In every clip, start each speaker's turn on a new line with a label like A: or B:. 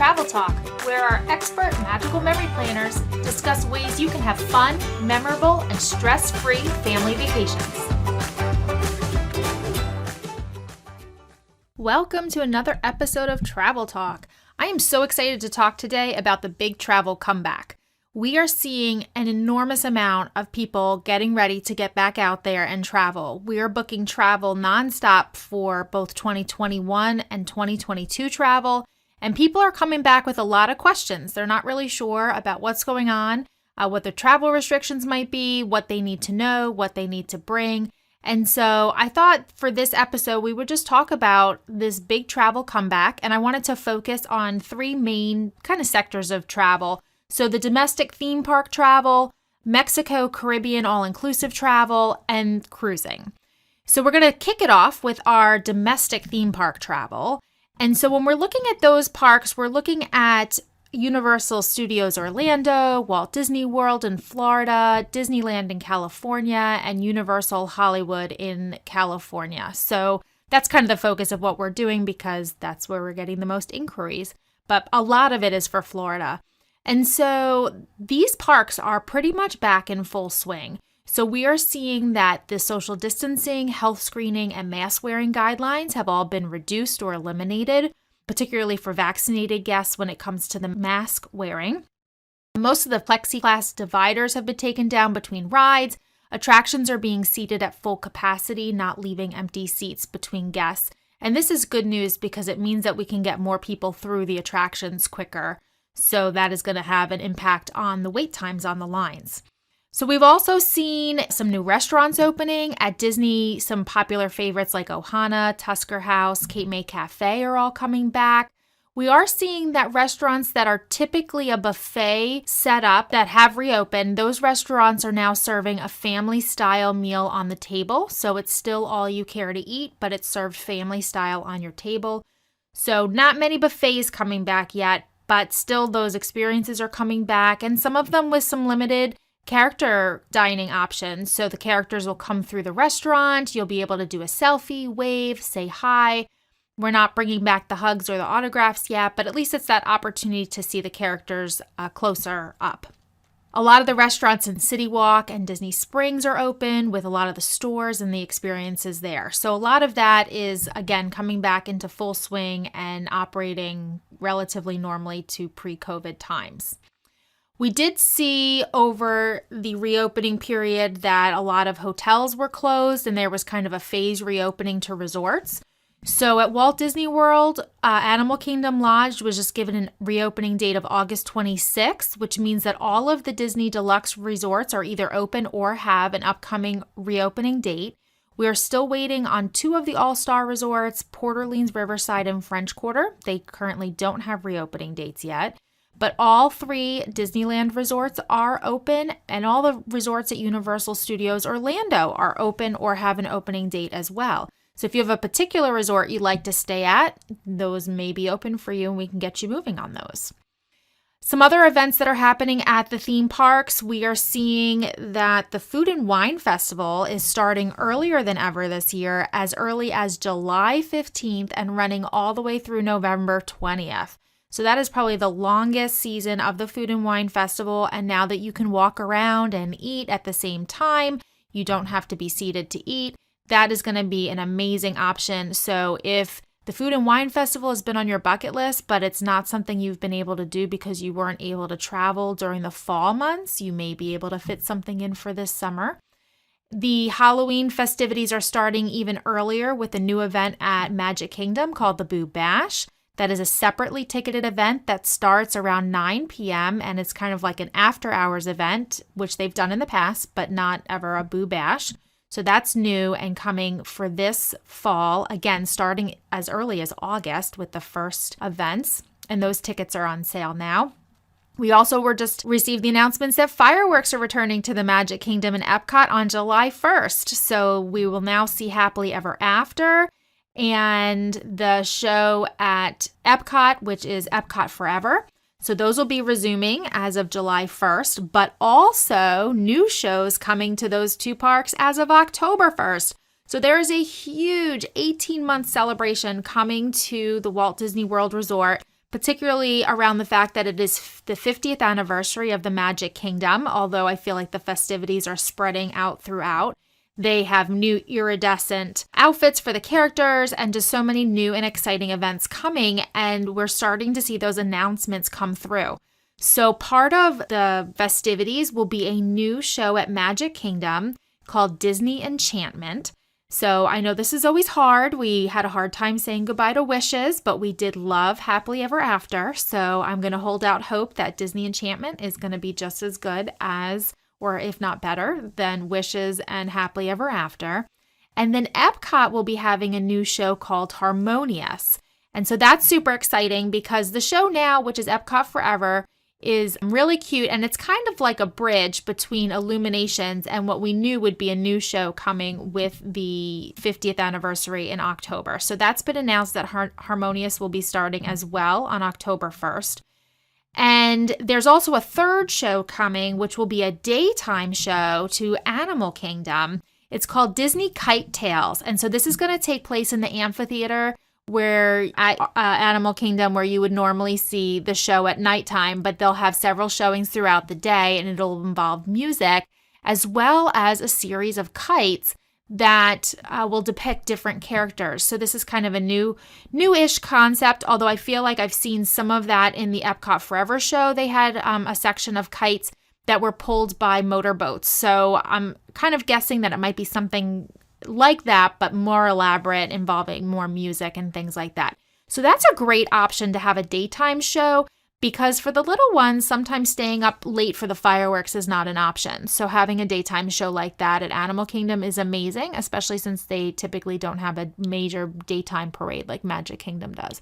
A: Travel Talk, where our expert magical memory planners discuss ways you can have fun, memorable, and stress-free family vacations. Welcome to another episode of Travel Talk. I am so excited to talk today about the big travel comeback. We are seeing an enormous amount of people getting ready to get back out there and travel. We are booking travel nonstop for both 2021 and 2022 travel, and people are coming back with a lot of questions. They're not really sure about what's going on, what the travel restrictions might be, what they need to know, what they need to bring. And so I thought for this episode, we would just talk about this big travel comeback, and I wanted to focus on three main kind of sectors of travel. So the domestic theme park travel, Mexico, Caribbean all-inclusive travel, and cruising. So we're going to kick it off with our domestic theme park travel. And so when we're looking at those parks, we're looking at Universal Studios Orlando, Walt Disney World in Florida, Disneyland in California, and Universal Hollywood in California. So that's kind of the focus of what we're doing because that's where we're getting the most inquiries. But a lot of it is for Florida. And so these parks are pretty much back in full swing. So we are seeing that the social distancing, health screening, and mask wearing guidelines have all been reduced or eliminated, particularly for vaccinated guests when it comes to the mask wearing. Most of the plexiglass dividers have been taken down between rides. Attractions are being seated at full capacity, not leaving empty seats between guests. And this is good news because it means that we can get more people through the attractions quicker. So that is going to have an impact on the wait times on the lines. So we've also seen some new restaurants opening at Disney. Some popular favorites like Ohana, Tusker House, Cape May Cafe are all coming back. We are seeing that restaurants that are typically a buffet setup that have reopened, those restaurants are now serving a family style meal on the table. So it's still all you care to eat, but it's served family style on your table. So not many buffets coming back yet, but still those experiences are coming back, and some of them with some limited character dining options. So the characters will come through the restaurant, you'll be able to do a selfie, wave, say hi. We're not bringing back the hugs or the autographs yet, but at least it's that opportunity to see the characters closer up. A lot of the restaurants in City Walk and Disney Springs are open with a lot of the stores and the experiences there. So a lot of that is, again, coming back into full swing and operating relatively normally to pre-COVID times. We did see over the reopening period that a lot of hotels were closed and there was kind of a phase reopening to resorts. So at Walt Disney World, Animal Kingdom Lodge was just given a reopening date of August 26th, which means that all of the Disney Deluxe resorts are either open or have an upcoming reopening date. We are still waiting on two of the All-Star resorts, Port Orleans Riverside and French Quarter. They currently don't have reopening dates yet, but all three Disneyland resorts are open, and all the resorts at Universal Studios Orlando are open or have an opening date as well. So if you have a particular resort you'd like to stay at, those may be open for you and we can get you moving on those. Some other events that are happening at the theme parks, we are seeing that the Food and Wine Festival is starting earlier than ever this year, as early as July 15th and running all the way through November 20th. So that is probably the longest season of the Food and Wine Festival, and now that you can walk around and eat at the same time, you don't have to be seated to eat. That is going to be an amazing option. So if the Food and Wine Festival has been on your bucket list, but it's not something you've been able to do because you weren't able to travel during the fall months, you may be able to fit something in for this summer. The Halloween festivities are starting even earlier with a new event at Magic Kingdom called the Boo Bash. That is a separately ticketed event that starts around 9 p.m. and it's kind of like an after hours event, which they've done in the past, but not ever a Boo Bash. So that's new and coming for this fall, again, starting as early as August with the first events, and those tickets are on sale now. We also just received the announcements that fireworks are returning to the Magic Kingdom and Epcot on July 1st. So we will now see Happily Ever After and the show at Epcot, which is Epcot Forever. So those will be resuming as of July 1st, but also new shows coming to those two parks as of October 1st. So there is a huge 18-month celebration coming to the Walt Disney World Resort particularly around the fact that it is the 50th anniversary of the Magic Kingdom, although I feel like the festivities are spreading out throughout. They have new iridescent outfits for the characters and just so many new and exciting events coming, and we're starting to see those announcements come through. So part of the festivities will be a new show at Magic Kingdom called Disney Enchantment. So I know this is always hard. We had a hard time saying goodbye to Wishes, but we did love Happily Ever After. So I'm going to hold out hope that Disney Enchantment is going to be just as good as, or if not better, than Wishes and Happily Ever After. And then Epcot will be having a new show called Harmonious. And so that's super exciting because the show now, which is Epcot Forever, is really cute, and it's kind of like a bridge between Illuminations and what we knew would be a new show coming with the 50th anniversary in October. So that's been announced that Harmonious will be starting as well on October 1st. And there's also a third show coming, which will be a daytime show to Animal Kingdom. It's called Disney Kite Tales, and so this is going to take place in the amphitheater where at Animal Kingdom, where you would normally see the show at nighttime, but they'll have several showings throughout the day, and it'll involve music as well as a series of kites that will depict different characters. So this is kind of a new-ish concept, although I feel like I've seen some of that in the Epcot Forever show. They had a section of kites that were pulled by motorboats. So I'm kind of guessing that it might be something like that, but more elaborate, involving more music and things like that. So that's a great option to have a daytime show, because for the little ones, sometimes staying up late for the fireworks is not an option. So having a daytime show like that at Animal Kingdom is amazing, especially since they typically don't have a major daytime parade like Magic Kingdom does.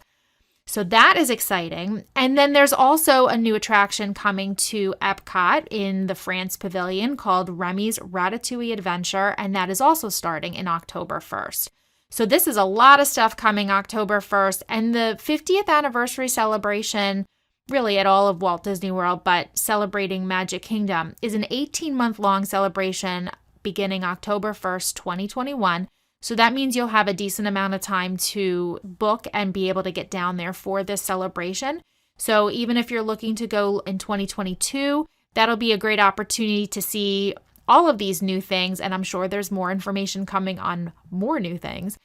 A: So that is exciting. And then there's also a new attraction coming to Epcot in the France Pavilion called Remy's Ratatouille Adventure, and that is also starting in October 1st. So this is a lot of stuff coming October 1st, and the 50th anniversary celebration, really at all of Walt Disney World, but celebrating Magic Kingdom, is an 18-month-long celebration beginning October 1st, 2021. So that means you'll have a decent amount of time to book and be able to get down there for this celebration. So even if you're looking to go in 2022, that'll be a great opportunity to see all of these new things. And I'm sure there's more information coming on more new things,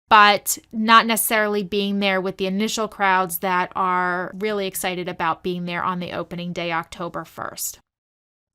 A: but not necessarily being there with the initial crowds that are really excited about being there on the opening day, October 1st.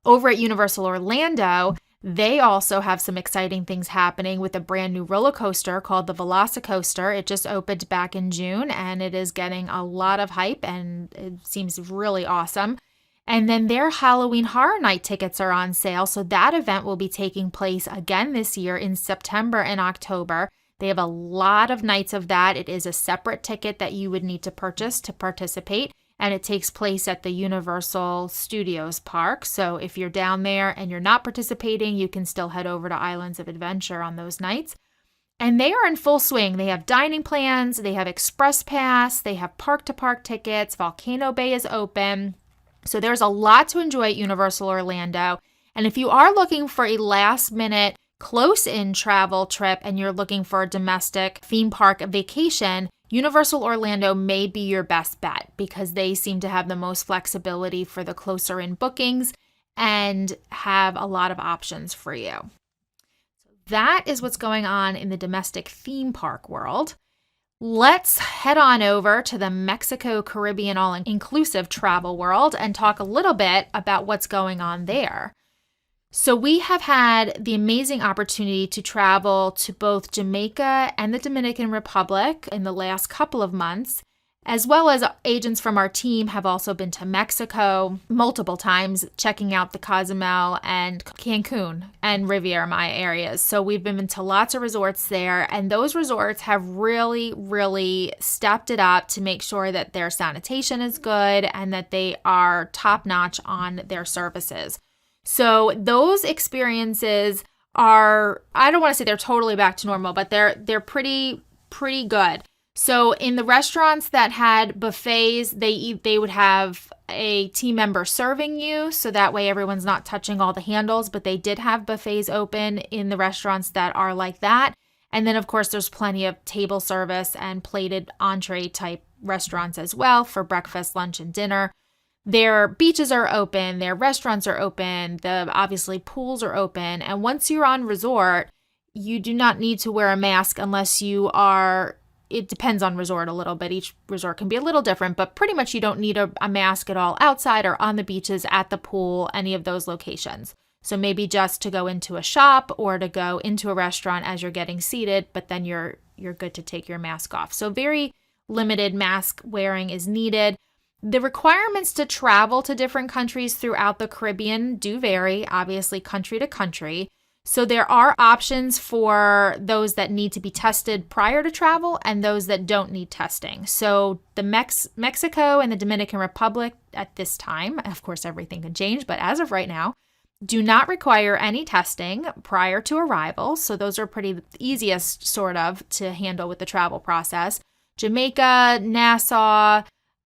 A: Over at Universal Orlando, they also have some exciting things happening with a brand new roller coaster called the Velocicoaster. It just opened back in June, and it is getting a lot of hype, and it seems really awesome. And then their Halloween Horror Night tickets are on sale, so that event will be taking place again this year in September and October. They have a lot of nights of that. It is a separate ticket that you would need to purchase to participate, and it takes place at the Universal Studios Park. So if you're down there and you're not participating, you can still head over to Islands of Adventure on those nights. And they are in full swing. They have dining plans, they have Express Pass, they have park-to-park tickets, Volcano Bay is open. So there's a lot to enjoy at Universal Orlando. And if you are looking for a last-minute close-in travel trip and you're looking for a domestic theme park vacation, Universal Orlando may be your best bet because they seem to have the most flexibility for the closer in bookings and have a lot of options for you. So that is what's going on in the domestic theme park world. Let's head on over to the Mexico Caribbean all-inclusive travel world and talk a little bit about what's going on there. So we have had the amazing opportunity to travel to both Jamaica and the Dominican Republic in the last couple of months, as well as agents from our team have also been to Mexico multiple times, checking out the Cozumel and Cancun and Riviera Maya areas. So we've been to lots of resorts there, and those resorts have really, really stepped it up to make sure that their sanitation is good and that they are top-notch on their services. So those experiences are, I don't want to say they're totally back to normal, but they're pretty good. So in the restaurants that had buffets, they would have a team member serving you, so that way everyone's not touching all the handles, but they did have buffets open in the restaurants that are like that. And then of course there's plenty of table service and plated entree type restaurants as well for breakfast, lunch, and dinner. Their beaches are open, their restaurants are open, the obviously pools are open. And once you're on resort, you do not need to wear a mask unless you are, it depends on resort a little bit. Each resort can be a little different, but pretty much you don't need a mask at all outside or on the beaches, at the pool, any of those locations. So maybe just to go into a shop or to go into a restaurant as you're getting seated, but then you're good to take your mask off. So very limited mask wearing is needed. The requirements to travel to different countries throughout the Caribbean do vary, obviously country to country. So there are options for those that need to be tested prior to travel and those that don't need testing. So the Mexico and the Dominican Republic at this time, of course everything can change, but as of right now, do not require any testing prior to arrival. So those are pretty easiest sort of to handle with the travel process. Jamaica, Nassau,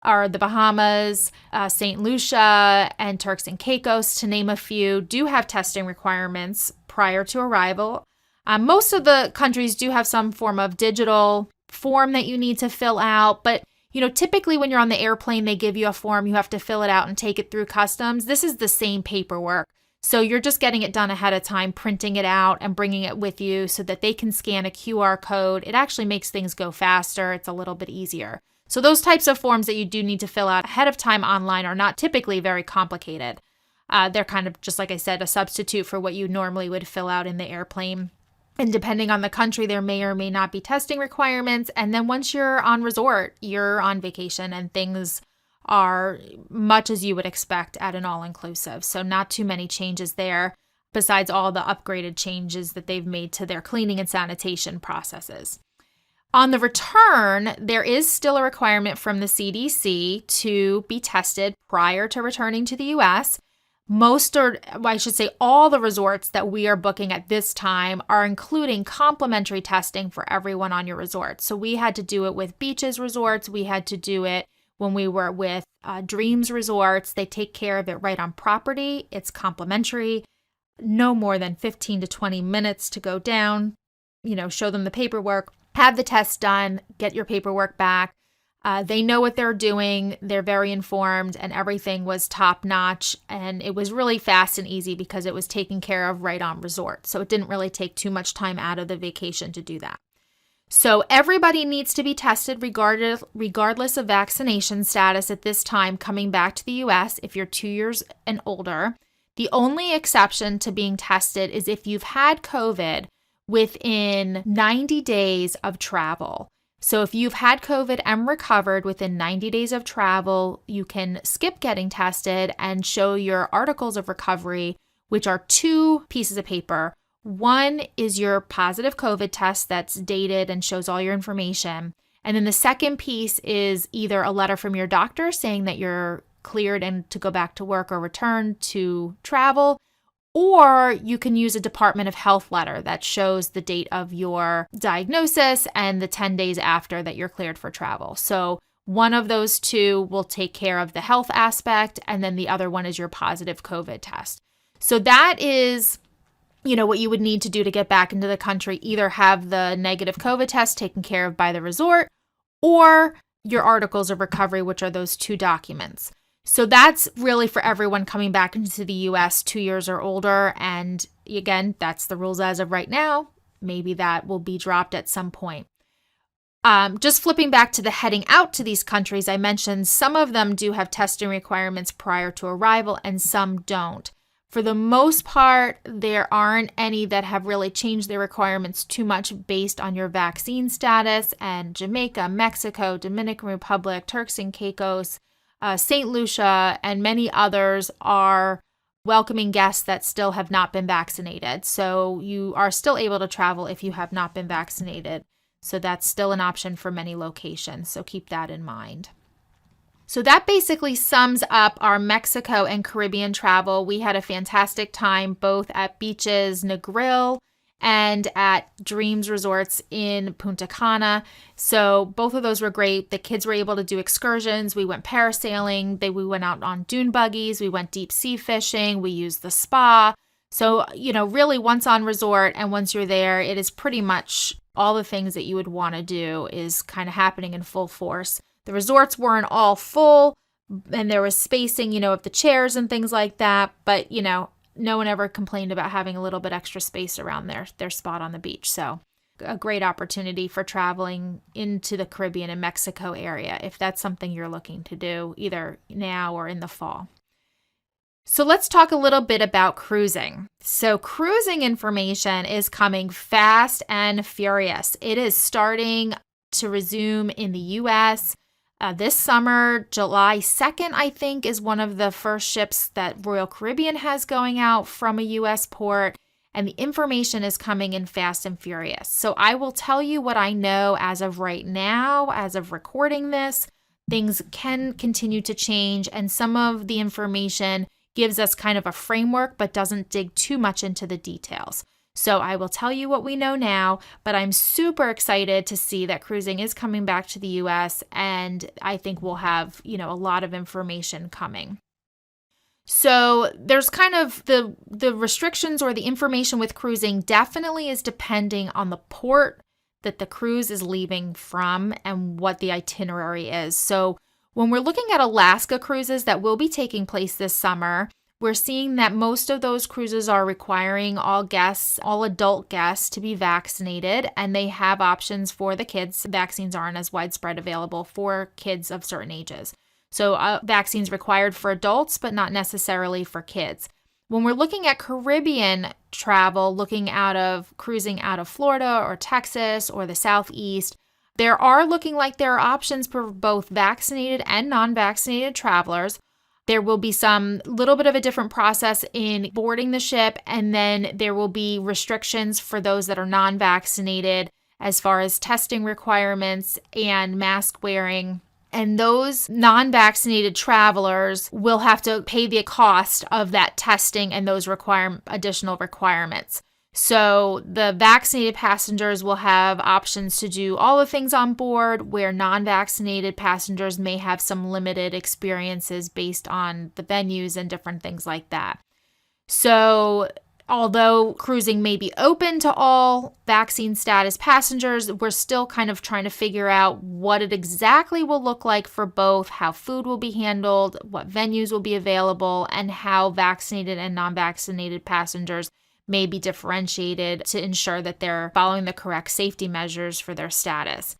A: are the Bahamas, St. Lucia, and Turks and Caicos, to name a few, do have testing requirements prior to arrival. Most of the countries do have some form of digital form that you need to fill out, but typically when you're on the airplane, they give you a form, you have to fill it out and take it through customs. This is the same paperwork. So you're just getting it done ahead of time, printing it out and bringing it with you so that they can scan a QR code. It actually makes things go faster. It's a little bit easier. So those types of forms that you do need to fill out ahead of time online are not typically very complicated. They're kind of, just like I said, a substitute for what you normally would fill out in the airplane. And depending on the country, there may or may not be testing requirements. And then once you're on resort, you're on vacation and things are much as you would expect at an all-inclusive. So not too many changes there, besides all the upgraded changes that they've made to their cleaning and sanitation processes. On the return, there is still a requirement from the CDC to be tested prior to returning to the U.S. All the resorts that we are booking at this time are including complimentary testing for everyone on your resort. So we had to do it with Beaches Resorts. We had to do it when we were with Dreams Resorts. They take care of it right on property. It's complimentary. No more than 15 to 20 minutes to go down, show them the paperwork, have the test done, get your paperwork back. They know what they're doing. They're very informed, and everything was top notch. And it was really fast and easy because it was taken care of right on resort. So it didn't really take too much time out of the vacation to do that. So everybody needs to be tested regardless of vaccination status at this time coming back to the U.S. if you're 2 years and older. The only exception to being tested is if you've had COVID within 90 days of travel. So if you've had COVID and recovered within 90 days of travel, you can skip getting tested and show your articles of recovery, which are 2 pieces of paper. One is your positive COVID test that's dated and shows all your information. And then the second piece is either a letter from your doctor saying that you're cleared and to go back to work or return to travel, or you can use a Department of Health letter that shows the date of your diagnosis and the 10 days after that you're cleared for travel. So one of those 2 will take care of the health aspect, and then the other one is your positive COVID test. So that is, what you would need to do to get back into the country. Either have the negative COVID test taken care of by the resort or your articles of recovery, which are those 2 documents. So that's really for everyone coming back into the U.S. 2 years or older. And again, that's the rules as of right now. Maybe that will be dropped at some point. Just flipping back to the heading out to these countries, I mentioned some of them do have testing requirements prior to arrival and some don't. For the most part, there aren't any that have really changed their requirements too much based on your vaccine status. And Jamaica, Mexico, Dominican Republic, Turks and Caicos, St. Lucia, and many others are welcoming guests that still have not been vaccinated. So you are still able to travel if you have not been vaccinated. So that's still an option for many locations. So keep that in mind. So that basically sums up our Mexico and Caribbean travel. We had a fantastic time both at Beaches Negril and at Dreams Resorts in Punta Cana. So both of those were great. The kids were able to do excursions. We went parasailing. We went out on dune buggies. We went deep sea fishing. We used the spa. So, really once on resort and once you're there, it is pretty much all the things that you would want to do is kind of happening in full force. The resorts weren't all full, and there was spacing, of the chairs and things like that. But, no one ever complained about having a little bit extra space around their spot on the beach. So a great opportunity for traveling into the Caribbean and Mexico area if that's something you're looking to do either now or in the fall. So let's talk a little bit about cruising. So cruising information is coming fast and furious. It is starting to resume in the U.S. This summer. July 2nd, I think, is one of the first ships that Royal Caribbean has going out from a U.S. port. And the information is coming in fast and furious. So I will tell you what I know as of right now, as of recording this. Things can continue to change, and some of the information gives us kind of a framework, but doesn't dig too much into the details. So I will tell you what we know now, but I'm super excited to see that cruising is coming back to the U.S., and I think we'll have, a lot of information coming. So there's kind of the restrictions or the information with cruising definitely is depending on the port that the cruise is leaving from and what the itinerary is. So when we're looking at Alaska cruises that will be taking place this summer, we're seeing that most of those cruises are requiring all adult guests to be vaccinated, and they have options for the kids. Vaccines aren't as widespread available for kids of certain ages. So vaccines required for adults, but not necessarily for kids. When we're looking at Caribbean travel, cruising out of Florida or Texas or the Southeast, there are options for both vaccinated and non-vaccinated travelers. There will be some little bit of a different process in boarding the ship, and then there will be restrictions for those that are non-vaccinated as far as testing requirements and mask wearing. And those non-vaccinated travelers will have to pay the cost of that testing and those additional requirements. So the vaccinated passengers will have options to do all the things on board, where non-vaccinated passengers may have some limited experiences based on the venues and different things like that. So although cruising may be open to all vaccine status passengers, we're still kind of trying to figure out what it exactly will look like for both, how food will be handled, what venues will be available, and how vaccinated and non-vaccinated passengers may be differentiated to ensure that they're following the correct safety measures for their status.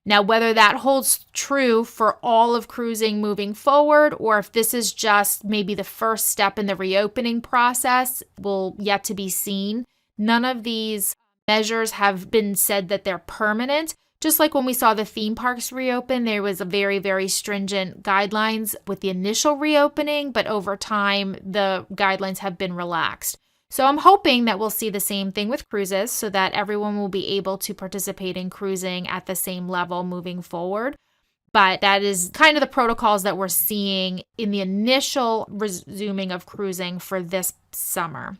A: Now, whether that holds true for all of cruising moving forward, or if this is just maybe the first step in the reopening process, will yet to be seen. None of these measures have been said that they're permanent. Just like when we saw the theme parks reopen, there was a very, very stringent guidelines with the initial reopening, but over time, the guidelines have been relaxed. So I'm hoping that we'll see the same thing with cruises, so that everyone will be able to participate in cruising at the same level moving forward. But that is kind of the protocols that we're seeing in the initial resuming of cruising for this summer.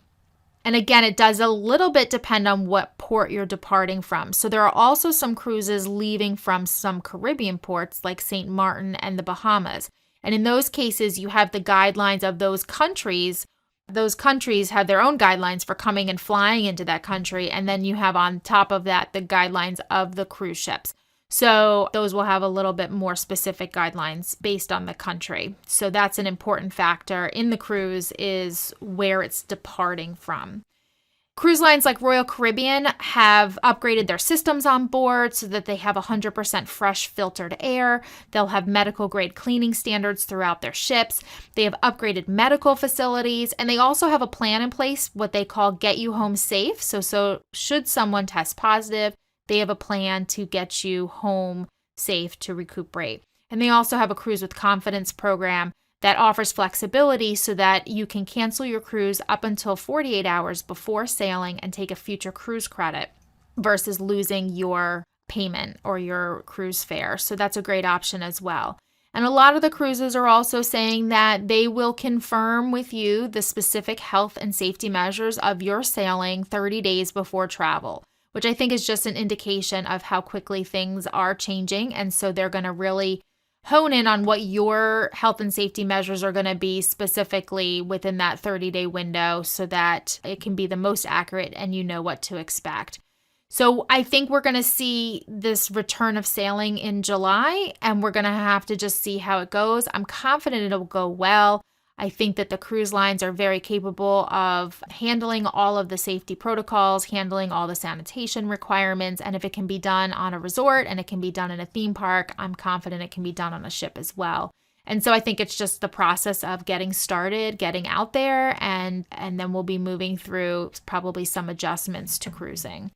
A: And again, it does a little bit depend on what port you're departing from. So there are also some cruises leaving from some Caribbean ports like St. Martin and the Bahamas. And in those cases, you have the guidelines of those countries. Those countries have their own guidelines for coming and flying into that country. And then you have on top of that the guidelines of the cruise ships. So those will have a little bit more specific guidelines based on the country. So that's an important factor in the cruise, is where it's departing from. Cruise lines like Royal Caribbean have upgraded their systems on board so that they have 100% fresh filtered air. They'll have medical grade cleaning standards throughout their ships. They have upgraded medical facilities, and they also have a plan in place, what they call Get You Home Safe. So should someone test positive, they have a plan to get you home safe to recuperate. And they also have a Cruise with Confidence program that offers flexibility so that you can cancel your cruise up until 48 hours before sailing and take a future cruise credit versus losing your payment or your cruise fare. So that's a great option as well. And a lot of the cruises are also saying that they will confirm with you the specific health and safety measures of your sailing 30 days before travel, which I think is just an indication of how quickly things are changing. And so they're going to really hone in on what your health and safety measures are going to be specifically within that 30-day window so that it can be the most accurate and you know what to expect. So I think we're going to see this return of sailing in July, and we're going to have to just see how it goes. I'm confident it'll go well. I think that the cruise lines are very capable of handling all of the safety protocols, handling all the sanitation requirements. And if it can be done on a resort and it can be done in a theme park, I'm confident it can be done on a ship as well. And so I think it's just the process of getting started, getting out there, and then we'll be moving through probably some adjustments to cruising.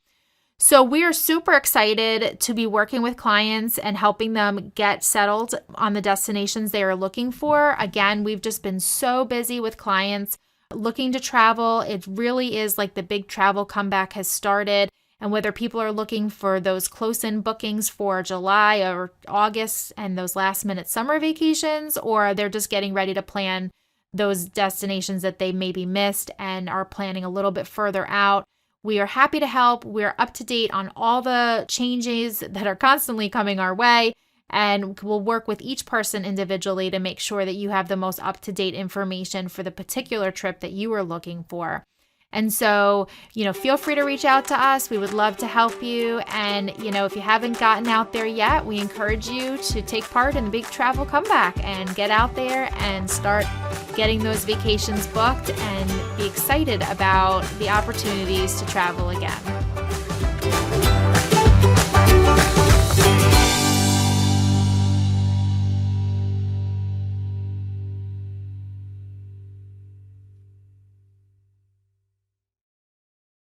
A: So we are super excited to be working with clients and helping them get settled on the destinations they are looking for. Again, we've just been so busy with clients looking to travel. It really is like the big travel comeback has started. And whether people are looking for those close-in bookings for July or August and those last-minute summer vacations, or they're just getting ready to plan those destinations that they maybe missed and are planning a little bit further out, we are happy to help. We're up to date on all the changes that are constantly coming our way, and we'll work with each person individually to make sure that you have the most up-to-date information for the particular trip that you are looking for. And so, feel free to reach out to us. We would love to help you. And, if you haven't gotten out there yet, we encourage you to take part in the big travel comeback and get out there and start getting those vacations booked and be excited about the opportunities to travel again.